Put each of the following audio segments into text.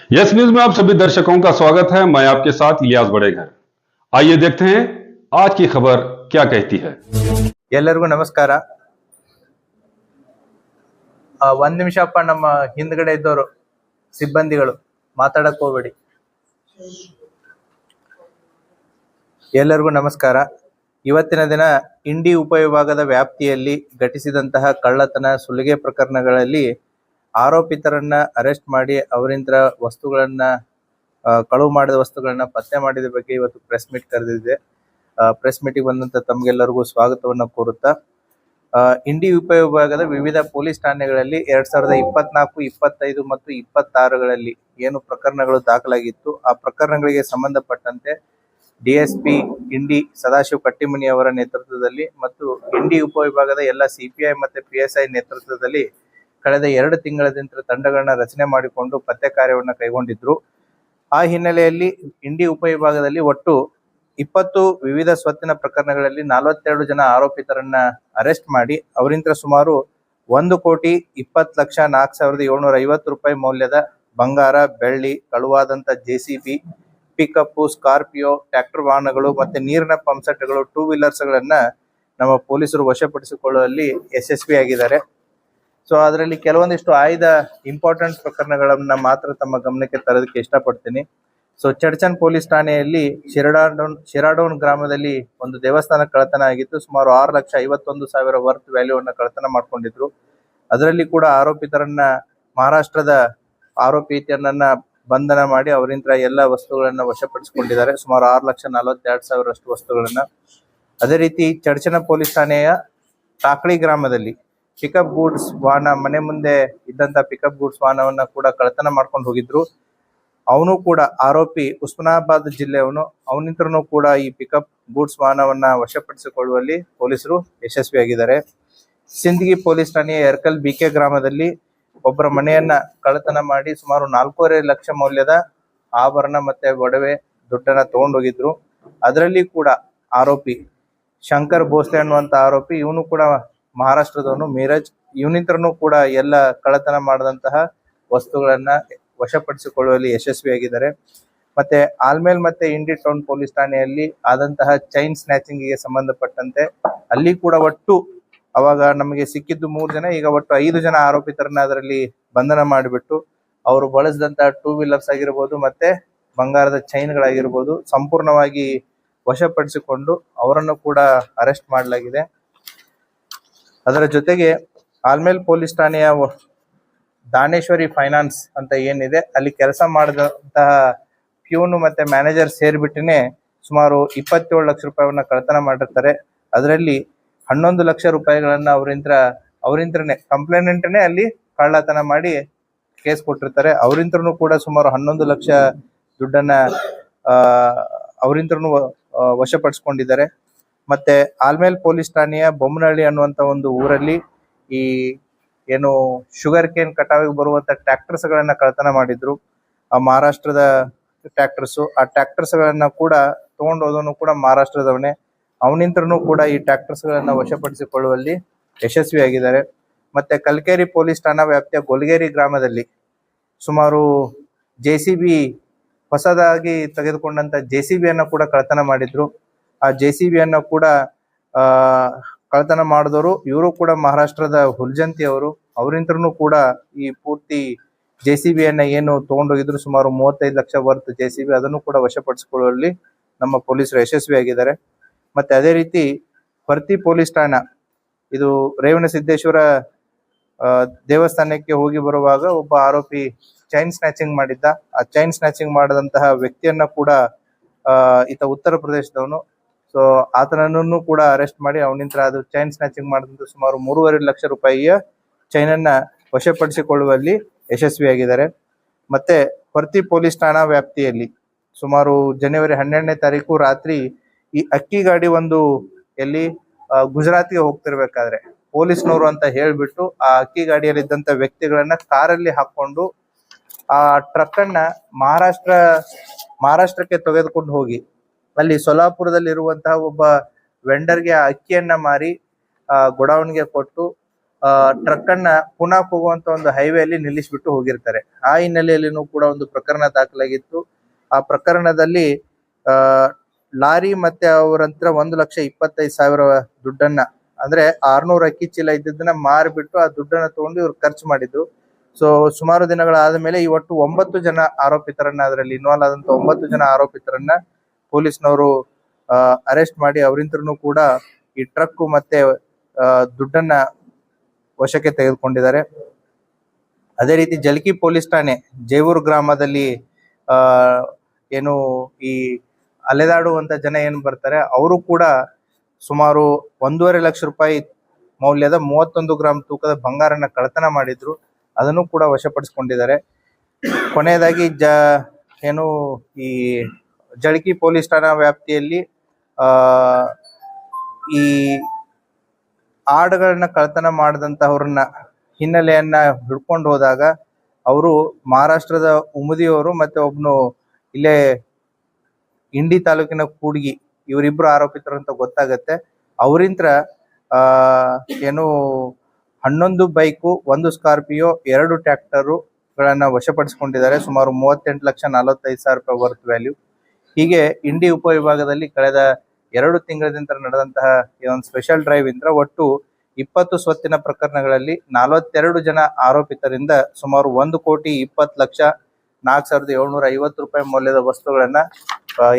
Yes news में आप सभी दर्शकों का स्वागत है। मैं आपके साथ इलियास बड़ेघर। आइए देखते हैं आज की खबर क्या कहती है। ಎಲ್ಲರಿಗೂ ನಮಸ್ಕಾರ. ಒಂದ್ ನಿಮಿಷಪ್ಪ, ನಮ್ಮ ಹಿಂದ್ಗಡೆ ಇದ್ದವರು ಸಿಬ್ಬಂದಿಗಳು ಮಾತಾಡಕ್ ಹೋಗ್ಬೇಡಿ. ಎಲ್ಲರಿಗೂ ನಮಸ್ಕಾರ. ಇವತ್ತಿನ ದಿನ ಇಂಡಿ ಉಪವಿಭಾಗದ ವ್ಯಾಪ್ತಿಯಲ್ಲಿ ಘಟಿಸಿದಂತಹ ಕಳ್ಳತನ ಸುಲಿಗೆ ಪ್ರಕರಣಗಳಲ್ಲಿ ಆರೋಪಿತರನ್ನ ಅರೆಸ್ಟ್ ಮಾಡಿ ಅವರಿಂದ ವಸ್ತುಗಳನ್ನ ಕಳುವು ಮಾಡಿದ ವಸ್ತುಗಳನ್ನ ಪತ್ತೆ ಮಾಡಿದ ಬಗ್ಗೆ ಇವತ್ತು ಪ್ರೆಸ್ ಮೀಟ್ ಕರೆದಿದೆ. ಪ್ರೆಸ್ ಮೀಟಿಗೆ ಬಂದಂತ ತಮ್ಗೆಲ್ಲರಿಗೂ ಸ್ವಾಗತವನ್ನ ಕೋರುತ್ತಾ, ಇಂಡಿ ಉಪವಿಭಾಗದ ವಿವಿಧ ಪೊಲೀಸ್ ಠಾಣೆಗಳಲ್ಲಿ 2024, 25 ಮತ್ತು 26ಗಳಲ್ಲಿ ಏನು ಪ್ರಕರಣಗಳು ದಾಖಲಾಗಿತ್ತು, ಆ ಪ್ರಕರಣಗಳಿಗೆ ಸಂಬಂಧಪಟ್ಟಂತೆ ಡಿಎಸ್ಪಿ ಇಂಡಿ ಸದಾಶಿವ ಕಟ್ಟಿಮನಿ ಅವರ ನೇತೃತ್ವದಲ್ಲಿ ಮತ್ತು ಇಂಡಿ ಉಪವಿಭಾಗದ ಎಲ್ಲ ಸಿಪಿಐ ಮತ್ತು PSI ನೇತೃತ್ವದಲ್ಲಿ ಕಳೆದ 2 ತಿಂಗಳಿಂದ ತಂಡಗಳನ್ನ ರಚನೆ ಮಾಡಿಕೊಂಡು ಪತ್ತೆ ಕಾರ್ಯವನ್ನು ಕೈಗೊಂಡಿದ್ರು. ಆ ಹಿನ್ನೆಲೆಯಲ್ಲಿ ಇಂಡಿ ಉಪವಿಭಾಗದಲ್ಲಿ ಒಟ್ಟು 20 ವಿವಿಧ ಸ್ವತ್ತಿನ ಪ್ರಕರಣಗಳಲ್ಲಿ 42 ಜನ ಆರೋಪಿತರನ್ನ ಅರೆಸ್ಟ್ ಮಾಡಿ ಅವರಿಂದ ಸುಮಾರು 1,20,04,750 ರೂಪಾಯಿ ಮೌಲ್ಯದ ಬಂಗಾರ, ಬೆಳ್ಳಿ, ಕಳುವಾದಂತ JCB, ಪಿಕಪ್, ಸ್ಕಾರ್ಪಿಯೋ, ಟ್ರ್ಯಾಕ್ಟರ್ ವಾಹನಗಳು ಮತ್ತೆ ನೀರಿನ ಪಂಪ್ಸೆಟ್ಗಳು, 2 ವೀಲರ್ಸ್ಗಳನ್ನ ನಮ್ಮ ಪೊಲೀಸರು ವಶಪಡಿಸಿಕೊಳ್ಳುವಲ್ಲಿ ಯಶಸ್ವಿಯಾಗಿದ್ದಾರೆ. ಸೊ ಅದರಲ್ಲಿ ಕೆಲವೊಂದಿಷ್ಟು ಆಯ್ದ ಇಂಪಾರ್ಟೆಂಟ್ ಪ್ರಕರಣಗಳನ್ನ ಮಾತ್ರ ತಮ್ಮ ಗಮನಕ್ಕೆ ತರೋದಕ್ಕೆ ಇಷ್ಟಪಡ್ತೀನಿ. ಸೊ ಚಡ್ಚನ್ ಪೊಲೀಸ್ ಠಾಣೆಯಲ್ಲಿ ಶಿರಾಡೋನ್ ಗ್ರಾಮದಲ್ಲಿ ಒಂದು ದೇವಸ್ಥಾನ ಕಳ್ಳತನ ಆಗಿತ್ತು. ಸುಮಾರು 6,51,000 ವರ್ತ್ ವ್ಯಾಲ್ಯೂವನ್ನು ಕಳ್ಳತನ ಮಾಡ್ಕೊಂಡಿದ್ರು. ಅದರಲ್ಲಿ ಕೂಡ ಆರೋಪಿತರನ್ನ ಮಹಾರಾಷ್ಟ್ರದ ಆರೋಪಿತರನ್ನ ಬಂಧನ ಮಾಡಿ ಅವರಿಂದ ಎಲ್ಲ ವಸ್ತುಗಳನ್ನ ವಶಪಡಿಸಿಕೊಂಡಿದ್ದಾರೆ. ಸುಮಾರು 6,42,000 ಅಷ್ಟು ವಸ್ತುಗಳನ್ನ. ಅದೇ ರೀತಿ ಚಡ್ಚನ ಪೊಲೀಸ್ ಠಾಣೆಯ ಟಾಕಳಿ ಗ್ರಾಮದಲ್ಲಿ ಪಿಕಪ್ ಗೂಡ್ಸ್ ವಾಹನ, ಮನೆ ಮುಂದೆ ಇದ್ದಂತ ಪಿಕಪ್ ಗೂಡ್ಸ್ ವಾಹನವನ್ನ ಕೂಡ ಕಳ್ಳತನ ಮಾಡ್ಕೊಂಡು ಹೋಗಿದ್ರು. ಅವನು ಕೂಡ ಆರೋಪಿ ಉಸ್ಮಾನಾಬಾದ್ ಜಿಲ್ಲೆಯವನು. ಅವನಿಂದನೂ ಕೂಡ ಈ ಪಿಕಪ್ ಗೂಡ್ಸ್ ವಾಹನವನ್ನ ವಶಪಡಿಸಿಕೊಳ್ಳುವಲ್ಲಿ ಪೊಲೀಸರು ಯಶಸ್ವಿಯಾಗಿದ್ದಾರೆ. ಸಿಂದಗಿ ಪೊಲೀಸ್ ಠಾಣೆಯ ಎರ್ಕಲ್ BK ಗ್ರಾಮದಲ್ಲಿ ಒಬ್ಬರ ಮನೆಯನ್ನ ಕಳ್ಳತನ ಮಾಡಿ ಸುಮಾರು 4.5 ಲಕ್ಷ ಮೌಲ್ಯದ ಆಭರಣ ಮತ್ತೆ ಒಡವೆ ದುಡ್ಡನ್ನ ತಗೊಂಡೋಗಿದ್ರು. ಅದರಲ್ಲಿ ಕೂಡ ಆರೋಪಿ ಶಂಕರ್ ಭೋಸ್ಲೆ ಅನ್ನುವಂತ ಆರೋಪಿ, ಇವನು ಕೂಡ ಮಹಾರಾಷ್ಟ್ರದವನು, ಮೀರಜ್. ಇವನಿಂದನೂ ಕೂಡ ಎಲ್ಲ ಕಳ್ಳತನ ಮಾಡಿದಂತಹ ವಸ್ತುಗಳನ್ನ ವಶಪಡಿಸಿಕೊಳ್ಳುವಲ್ಲಿ ಯಶಸ್ವಿಯಾಗಿದ್ದಾರೆ. ಮತ್ತೆ ಆಲ್ಮೇಲ್ ಮತ್ತೆ ಇಂಡಿ ಟೌನ್ ಪೊಲೀಸ್ ಠಾಣೆಯಲ್ಲಿ ಆದಂತಹ ಚೈನ್ ಸ್ನ್ಯಾಚಿಂಗ್ ಗೆ ಸಂಬಂಧಪಟ್ಟಂತೆ ಅಲ್ಲಿ ಕೂಡ ಒಟ್ಟು ಅವಾಗ ನಮಗೆ ಸಿಕ್ಕಿದ್ದು 3 ಜನ, ಈಗ ಒಟ್ಟು 5 ಜನ ಆರೋಪಿತರನ್ನ ಅದರಲ್ಲಿ ಬಂಧನ ಮಾಡಿಬಿಟ್ಟು ಅವರು ಬಳಸಿದಂತಹ 2 ವೀಲರ್ಸ್ ಆಗಿರ್ಬೋದು ಮತ್ತೆ ಬಂಗಾರದ ಚೈನ್ಗಳಾಗಿರ್ಬೋದು ಸಂಪೂರ್ಣವಾಗಿ ವಶಪಡಿಸಿಕೊಂಡು ಅವರನ್ನು ಕೂಡ ಅರೆಸ್ಟ್ ಮಾಡಲಾಗಿದೆ. ಅದರ ಜೊತೆಗೆ ಆಲ್ಮೇಲ್ ಪೊಲೀಸ್ ಠಾಣೆಯ ದಾನೇಶ್ವರಿ ಫೈನಾನ್ಸ್ ಅಂತ ಏನಿದೆ ಅಲ್ಲಿ ಕೆಲಸ ಮಾಡಿದಂತಹ ಪ್ಯೂನು ಮತ್ತೆ ಮ್ಯಾನೇಜರ್ ಸೇರ್ಬಿಟ್ಟಿನೇ ಸುಮಾರು 27 ಲಕ್ಷ ರೂಪಾಯಿಯನ್ನ ಕಳ್ಳತನ ಮಾಡಿರ್ತಾರೆ. ಅದರಲ್ಲಿ 11 ಲಕ್ಷ ರೂಪಾಯಿಗಳನ್ನ ಅವರಿಂದ್ರನೇ ಕಂಪ್ಲೇನೆಂಟ್ನೇ ಅಲ್ಲಿ ಕಳ್ಳತನ ಮಾಡಿ ಕೇಸ್ ಕೊಟ್ಟಿರ್ತಾರೆ. ಅವರಿಂದ್ರೂ ಕೂಡ ಸುಮಾರು 11 ಲಕ್ಷ ದುಡ್ಡನ್ನ ಅವರಿಂದ್ರೂ ವಶಪಡಿಸಿಕೊಂಡಿದ್ದಾರೆ. ಮತ್ತೆ ಆಲ್ಮೇಲ್ ಪೊಲೀಸ್ ಠಾಣೆಯ ಬೊಮ್ಮನಹಳ್ಳಿ ಅನ್ನುವಂತ ಒಂದು ಊರಲ್ಲಿ ಈ ಏನು ಶುಗರ್ ಕೇನ್ ಕಟಾವಿಗೆ ಬರುವಂತ ಟ್ರ್ಯಾಕ್ಟರ್ಸ್ ಗಳನ್ನ ಕಳ್ಳತನ ಮಾಡಿದ್ರು. ಆ ಮಹಾರಾಷ್ಟ್ರದ ಟ್ರ್ಯಾಕ್ಟರ್ಸ್, ಆ ಟ್ರ್ಯಾಕ್ಟರ್ಸ್ ಗಳನ್ನ ಕೂಡ ತಗೊಂಡೋದನು ಕೂಡ ಮಹಾರಾಷ್ಟ್ರದವನೇ. ಅವನಿಂದನೂ ಕೂಡ ಈ ಟ್ರ್ಯಾಕ್ಟರ್ಸ್ ಗಳನ್ನ ವಶಪಡಿಸಿಕೊಳ್ಳುವಲ್ಲಿ ಯಶಸ್ವಿಯಾಗಿದ್ದಾರೆ. ಮತ್ತೆ ಕಲ್ಕೇರಿ ಪೊಲೀಸ್ ಠಾಣಾ ವ್ಯಾಪ್ತಿಯ ಗೊಲ್ಗೇರಿ ಗ್ರಾಮದಲ್ಲಿ ಸುಮಾರು JCB, ಹೊಸದಾಗಿ ತೆಗೆದುಕೊಂಡಂತ JCB ಕೂಡ ಕಳ್ಳತನ ಮಾಡಿದ್ರು. ಆ JCB ಕೂಡ ಕಳ್ಳತನ ಮಾಡಿದವರು ಇವರು ಕೂಡ ಮಹಾರಾಷ್ಟ್ರದ ಹುಲ್ಜಂತಿ ಅವರು. ಅವರಿಂದನೂ ಕೂಡ ಈ ಪೂರ್ತಿ JCB ಏನು ತಗೊಂಡೋಗಿದ್ರು ಸುಮಾರು 35 ಲಕ್ಷ ವರ್ತ್ JCB, ಅದನ್ನು ಕೂಡ ವಶಪಡಿಸಿಕೊಳ್ಳುವಲ್ಲಿ ನಮ್ಮ ಪೊಲೀಸರು ಯಶಸ್ವಿಯಾಗಿದ್ದಾರೆ. ಮತ್ತೆ ಅದೇ ರೀತಿ ಪರ್ತಿ ಪೊಲೀಸ್ ಠಾಣಾ, ಇದು ರೇವಣಸಿದ್ದೇಶ್ವರ ದೇವಸ್ಥಾನಕ್ಕೆ ಹೋಗಿ ಬರುವಾಗ ಒಬ್ಬ ಆರೋಪಿ ಚೈನ್ ಸ್ನ್ಯಾಚಿಂಗ್ ಮಾಡಿದ್ದ. ಆ ಚೈನ್ ಸ್ನ್ಯಾಚಿಂಗ್ ಮಾಡಿದಂತಹ ವ್ಯಕ್ತಿಯನ್ನ ಕೂಡ ಈತ ಉತ್ತರ ಪ್ರದೇಶದವನು. ಸೊ ಆತನನ್ನು ಕೂಡ ಅರೆಸ್ಟ್ ಮಾಡಿ ಅವನಿಂದ ಅದು ಚೈನ್ ಸ್ನ್ಯಾಚಿಂಗ್ ಮಾಡಿದಂತ ಸುಮಾರು 3.5 ಲಕ್ಷ ರೂಪಾಯಿಯ ಚೈನ್ ಅನ್ನ ವಶಪಡಿಸಿಕೊಳ್ಳುವಲ್ಲಿ ಯಶಸ್ವಿಯಾಗಿದ್ದಾರೆ. ಮತ್ತೆ ಪರ್ತಿ ಪೊಲೀಸ್ ಠಾಣಾ ವ್ಯಾಪ್ತಿಯಲ್ಲಿ ಸುಮಾರು ಜನವರಿ 12ನೇ ತಾರೀಕು ರಾತ್ರಿ ಈ ಅಕ್ಕಿ ಗಾಡಿ ಒಂದು ಎಲ್ಲಿ ಗುಜರಾತ್ಗೆ ಹೋಗ್ತಿರ್ಬೇಕಾದ್ರೆ ಪೊಲೀಸ್ನವರು ಅಂತ ಹೇಳ್ಬಿಟ್ಟು ಆ ಅಕ್ಕಿ ಗಾಡಿಯಲ್ಲಿ ಇದ್ದಂತ ವ್ಯಕ್ತಿಗಳನ್ನ ಕಾರಲ್ಲಿ ಹಾಕೊಂಡು ಆ ಟ್ರಕ್ ಅನ್ನ ಮಹಾರಾಷ್ಟ್ರಕ್ಕೆ ತೆಗೆದುಕೊಂಡು ಹೋಗಿ ಅಲ್ಲಿ ಸೊಲಾಪುರದಲ್ಲಿ ಇರುವಂತಹ ಒಬ್ಬ ವೆಂಡರ್ಗೆ ಆ ಅಕ್ಕಿಯನ್ನ ಮಾರಿ ಗೋಡೌನ್ಗೆ ಕೊಟ್ಟು ಟ್ರಕ್ ಅನ್ನ ಪುನಃ ಹೋಗುವಂತ ಒಂದು ಹೈವೇ ಅಲ್ಲಿ ನಿಲ್ಲಿಸ್ಬಿಟ್ಟು ಹೋಗಿರ್ತಾರೆ. ಆ ಹಿನ್ನೆಲೆಯಲ್ಲಿನೂ ಕೂಡ ಒಂದು ಪ್ರಕರಣ ದಾಖಲಾಗಿತ್ತು. ಆ ಪ್ರಕರಣದಲ್ಲಿ ಲಾರಿ ಮತ್ತೆ ಅವರಂತ್ರ 1,25,000 ದುಡ್ಡನ್ನ, ಅಂದ್ರೆ 600 ಅಕ್ಕಿ ಚೀಲ ಇದ್ದದನ್ನ ಮಾರಿಬಿಟ್ಟು ಆ ದುಡ್ಡನ್ನ ತಗೊಂಡು ಇವ್ರು ಖರ್ಚು ಮಾಡಿದ್ರು. ಸೊ ಸುಮಾರು ದಿನಗಳಾದ ಮೇಲೆ ಈ ಒಟ್ಟು 9 ಜನ ಆರೋಪಿತರನ್ನ, ಅದರಲ್ಲಿ ಇನ್ವಾಲ್ವ್ ಆದಂತ 9 ಜನ ಆರೋಪಿತರನ್ನ ಪೊಲೀಸ್ನವರು ಅರೆಸ್ಟ್ ಮಾಡಿ ಅವರಿಂತ್ರನು ಕೂಡ ಈ ಟ್ರಕ್ ಮತ್ತೆ ದುಡ್ಡನ್ನ ವಶಕ್ಕೆ ತೆಗೆದುಕೊಂಡಿದ್ದಾರೆ. ಅದೇ ರೀತಿ ಜಲ್ಕಿ ಪೊಲೀಸ್ ಠಾಣೆ ಜೇವೂರು ಗ್ರಾಮದಲ್ಲಿ ಏನು ಈ ಅಲೆದಾಡುವಂತ ಜನ ಏನು ಬರ್ತಾರೆ, ಅವರು ಕೂಡ ಸುಮಾರು 1.5 ಲಕ್ಷ ರೂಪಾಯಿ ಮೌಲ್ಯದ 31 ಗ್ರಾಂ ತೂಕದ ಬಂಗಾರನ ಕಳ್ಳತನ ಮಾಡಿದ್ರು. ಅದನ್ನು ಕೂಡ ವಶಪಡಿಸಿಕೊಂಡಿದ್ದಾರೆ. ಕೊನೆಯದಾಗಿ ಏನು ಈ ಜಳಕಿ ಪೊಲೀಸ್ ಠಾಣಾ ವ್ಯಾಪ್ತಿಯಲ್ಲಿ ಈ ಆಡುಗಳನ್ನ ಕಳ್ಳತನ ಮಾಡಿದಂತವ್ರನ್ನ ಹಿನ್ನೆಲೆಯನ್ನ ಹಿಡ್ಕೊಂಡು ಹೋದಾಗ ಅವರು ಮಹಾರಾಷ್ಟ್ರದ ಉಮದಿಯವರು ಮತ್ತೆ ಒಬ್ನು ಇಲ್ಲೇ ಇಂಡಿ ತಾಲೂಕಿನ ಕೂಡ್ಗಿ, ಇವರಿಬ್ರು ಆರೋಪಿತರು ಅಂತ ಗೊತ್ತಾಗತ್ತೆ. ಅವರಿಂತ್ರ ಏನು 11 ಬೈಕು, 1 ಸ್ಕಾರ್ಪಿಯೋ, 2 ಟ್ರ್ಯಾಕ್ಟರು ಗಳನ್ನ ವಶಪಡಿಸಿಕೊಂಡಿದ್ದಾರೆ. ಸುಮಾರು 38,45,000 ರೂಪಾಯಿ ವರ್ತ್ ವ್ಯಾಲ್ಯೂ. ಹೀಗೆ ಇಂಡಿ ಉಪವಿಭಾಗದಲ್ಲಿ ಕಳೆದ 2 ತಿಂಗಳಿಂದ ನಡೆದಂತಹ ಈ ಒಂದು ಸ್ಪೆಷಲ್ ಡ್ರೈವ್ ಇಂದ ಒಟ್ಟು 20 ಸ್ವತ್ತಿನ ಪ್ರಕರಣಗಳಲ್ಲಿ 42 ಜನ ಆರೋಪಿತರಿಂದ ಸುಮಾರು 1,20,20,4,750 ರೂಪಾಯಿ ಮೌಲ್ಯದ ವಸ್ತುಗಳನ್ನ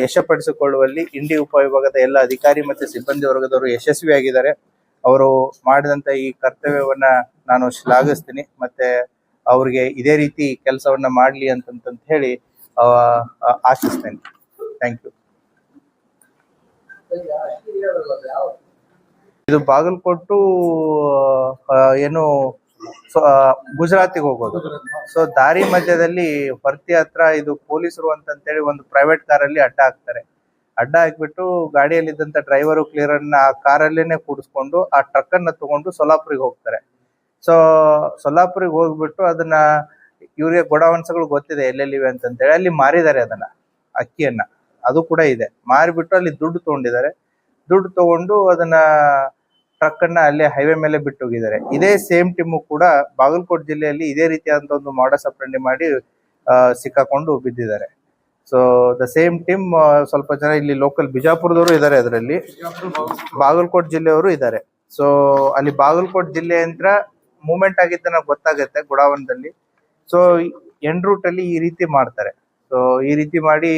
ಯಶಪಡಿಸಿಕೊಳ್ಳುವಲ್ಲಿ ಇಂಡಿ ಉಪವಿಭಾಗದ ಎಲ್ಲ ಅಧಿಕಾರಿ ಮತ್ತೆ ಸಿಬ್ಬಂದಿ ವರ್ಗದವರು ಯಶಸ್ವಿಯಾಗಿದ್ದಾರೆ. ಅವರು ಮಾಡಿದಂತ ಈ ಕರ್ತವ್ಯವನ್ನ ನಾನು ಶ್ಲಾಘಿಸ್ತೀನಿ. ಮತ್ತೆ ಅವ್ರಿಗೆ ಇದೇ ರೀತಿ ಕೆಲಸವನ್ನ ಮಾಡ್ಲಿ ಅಂತ ಹೇಳಿ ಆಶಿಸ್ತೇನೆ. Thank you. ಇದು ಬಾಗಲಕೋಟು ಏನು ಗುಜರಾತಿಗೆ ಹೋಗೋದು. ಸೊ ದಾರಿ ಮಧ್ಯದಲ್ಲಿ ಹೊರ್ತಿ ಹತ್ರ ಇದು ಪೊಲೀಸರು ಅಂತೇಳಿ ಒಂದು ಪ್ರೈವೇಟ್ ಕಾರಲ್ಲಿ ಅಡ್ಡ ಹಾಕ್ತಾರೆ. ಅಡ್ಡ ಹಾಕ್ಬಿಟ್ಟು ಗಾಡಿಯಲ್ಲಿದ್ದಂತ ಡ್ರೈವರು ಕ್ಲಿಯರನ್ನ ಆ ಕಾರಲ್ಲೇನೆ ಕೂಡಿಸ್ಕೊಂಡು ಆ ಟ್ರಕ್ ಅನ್ನ ತಗೊಂಡು ಸೊಲ್ಲಾಪುರಿಗೆ ಹೋಗ್ತಾರೆ. ಸೊ ಸೊಲ್ಲಾಪುರಿಗೆ ಹೋಗ್ಬಿಟ್ಟು ಅದನ್ನ ಇವ್ರಿಗೆ ಗೋಡೌನ್ಸ್ಗಳು ಗೊತ್ತಿದೆ ಎಲ್ಲೆಲ್ಲಿವೆ ಅಂತೇಳಿ ಅಲ್ಲಿ ಮಾರಿದ್ದಾರೆ ಅದನ್ನ, ಅಕ್ಕಿಯನ್ನ. ಅದು ಕೂಡ ಇದೆ. ಮಾರಿಬಿಟ್ಟು ಅಲ್ಲಿ ದುಡ್ಡು ತಗೊಂಡಿದ್ದಾರೆ. ದುಡ್ಡು ತಗೊಂಡು ಅದನ್ನ ಟ್ರಕ್ ಅನ್ನ ಅಲ್ಲೇ ಹೈವೇ ಮೇಲೆ ಬಿಟ್ಟು ಹೋಗಿದ್ದಾರೆ. ಇದೇ ಸೇಮ್ ಟೀಮು ಕೂಡ ಬಾಗಲಕೋಟೆ ಜಿಲ್ಲೆಯಲ್ಲಿ ಇದೇ ರೀತಿಯಾದಂತ ಒಂದು ಮಾಡಸ್ ಆಪರೇಂಡಿ ಮಾಡಿ ಸಿಕ್ಕಾಕೊಂಡು ಬಿದ್ದಿದ್ದಾರೆ. ಸೊ ದ ಸೇಮ್ ಟೀಮ್ ಸ್ವಲ್ಪ ಜನ ಇಲ್ಲಿ ಲೋಕಲ್ ಬಿಜಾಪುರದವರು ಇದ್ದಾರೆ, ಅದರಲ್ಲಿ ಬಾಗಲಕೋಟೆ ಜಿಲ್ಲೆಯವರು ಇದ್ದಾರೆ. ಸೊ ಅಲ್ಲಿ ಬಾಗಲಕೋಟೆ ಜಿಲ್ಲೆ ಅಂತ ಮೂವ್ಮೆಂಟ್ ಆಗಿದ್ದ ಗೊತ್ತಾಗುತ್ತೆ ಗುಡಾವನದಲ್ಲಿ. ಸೊ ಎಂಡ್ ರೂಟ್ ಅಲ್ಲಿ ಈ ರೀತಿ ಮಾಡ್ತಾರೆ. ಸೊ ಈ ರೀತಿ ಮಾಡಿ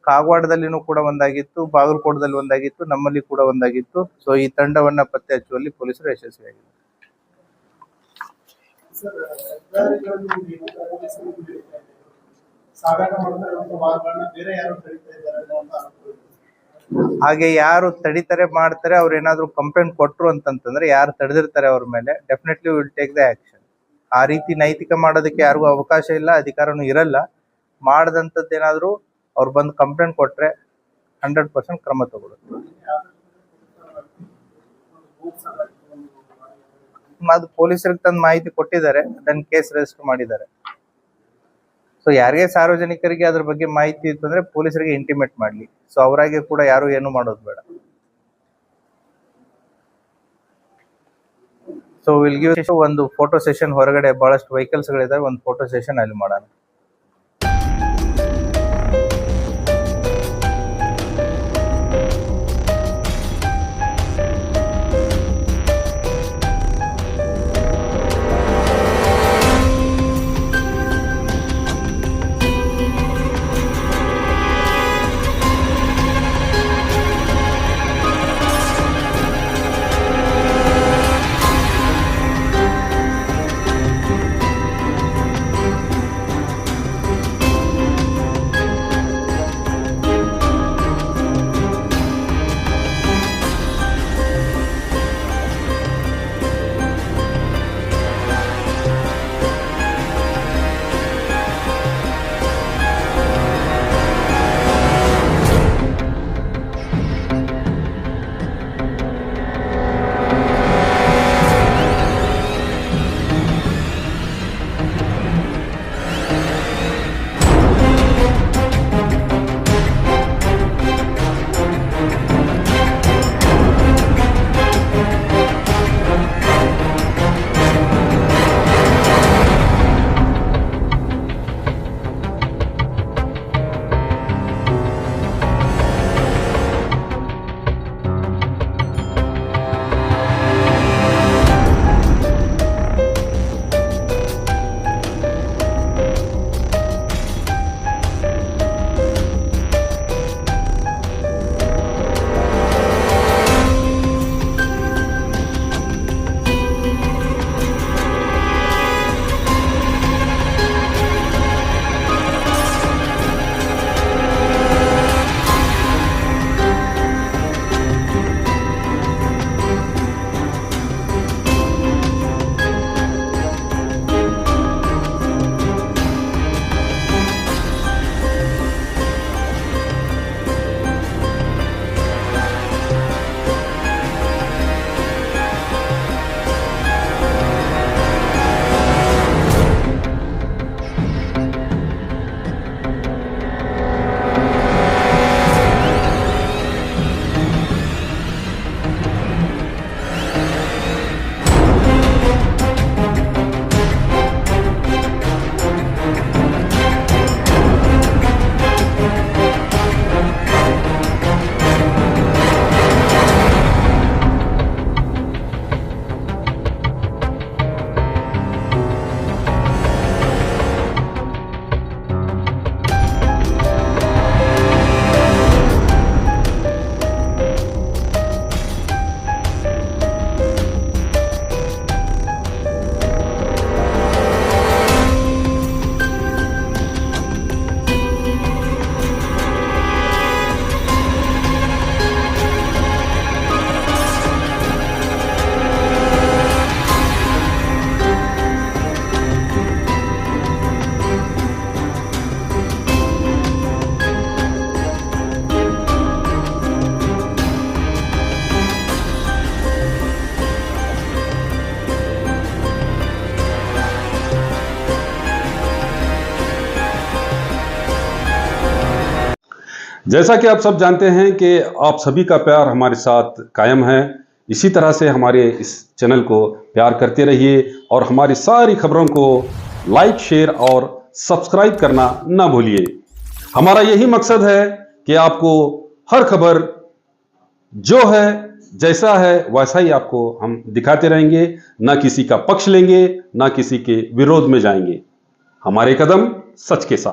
ಕಾಗವಾಡದಲ್ಲಿನೂ ಕೂಡ ಒಂದಾಗಿತ್ತು, ಬಾಗಲಕೋಟದಲ್ಲಿ ಒಂದಾಗಿತ್ತು, ನಮ್ಮಲ್ಲಿ ಕೂಡ ಒಂದಾಗಿತ್ತು. ಸೊ ಈ ತಂಡವನ್ನ ಪತ್ತೆ ಹಚ್ಚುವಲ್ಲಿ ಪೊಲೀಸರು ಯಶಸ್ವಿಯಾಗಿದ್ದಾರೆ. ಹಾಗೆ ಯಾರು ತಡಿತಾರೆ ಮಾಡ್ತಾರೆ, ಅವ್ರು ಏನಾದ್ರು ಕಂಪ್ಲೇಂಟ್ ಕೊಟ್ರು ಅಂತಂದ್ರೆ, ಯಾರು ತಡೆದಿರ್ತಾರೆ ಅವ್ರ ಮೇಲೆ definitely will take the action. ಆ ರೀತಿ ನೈತಿಕ ಮಾಡೋದಕ್ಕೆ ಯಾರಿಗೂ ಅವಕಾಶ ಇಲ್ಲ, ಅಧಿಕಾರನೂ ಇರಲ್ಲ. ಮಾಡದಂತದ್ದು ಏನಾದ್ರು ಅವ್ರು ಬಂದು ಕಂಪ್ಲೇಂಟ್ ಕೊಟ್ರೆ 100% ಕ್ರಮ ತಗೊಳುತ್ತೆ. ಅದು ಪೊಲೀಸರಿಗೆ ತಂದು ಮಾಹಿತಿ ಕೊಟ್ಟಿದ್ದಾರೆ, ಅದನ್ನ ಕೇಸ್ ರಿಜಿಸ್ಟರ್ ಮಾಡಿದ್ದಾರೆ. ಸೊ ಯಾರಿಗೆ ಸಾರ್ವಜನಿಕರಿಗೆ ಅದ್ರ ಬಗ್ಗೆ ಮಾಹಿತಿ ಇತ್ತು ಅಂದ್ರೆ ಪೊಲೀಸರಿಗೆ ಇಂಟಿಮೇಟ್ ಮಾಡ್ಲಿ. ಸೊ ಅವರಾಗೆ ಕೂಡ ಯಾರು ಏನು ಮಾಡೋದು ಬೇಡ. ಸೊ ವಿಲ್ ಗಿವ್ ಒಂದು ಫೋಟೋ ಸೆಷನ್, ಹೊರಗಡೆ ಬಹಳಷ್ಟು ವೆಹಿಕಲ್ಸ್ ಗಳಿದಾವೆ, ಒಂದು ಫೋಟೋ ಸೆಷನ್ ಅಲ್ಲಿ ಮಾಡೋಣ. जैसा कि आप सब जानते हैं कि आप सभी का प्यार हमारे साथ कायम है। इसी तरह से हमारे इस चैनल को प्यार करते रहिए और हमारी सारी खबरों को लाइक, शेयर और सब्सक्राइब करना ना भूलिए। हमारा यही मकसद है कि आपको हर खबर जो है, जैसा है वैसा ही आपको हम दिखाते रहेंगे, ना किसी का पक्ष लेंगे, ना किसी के विरोध में जाएंगे। हमारे कदम सच के साथ।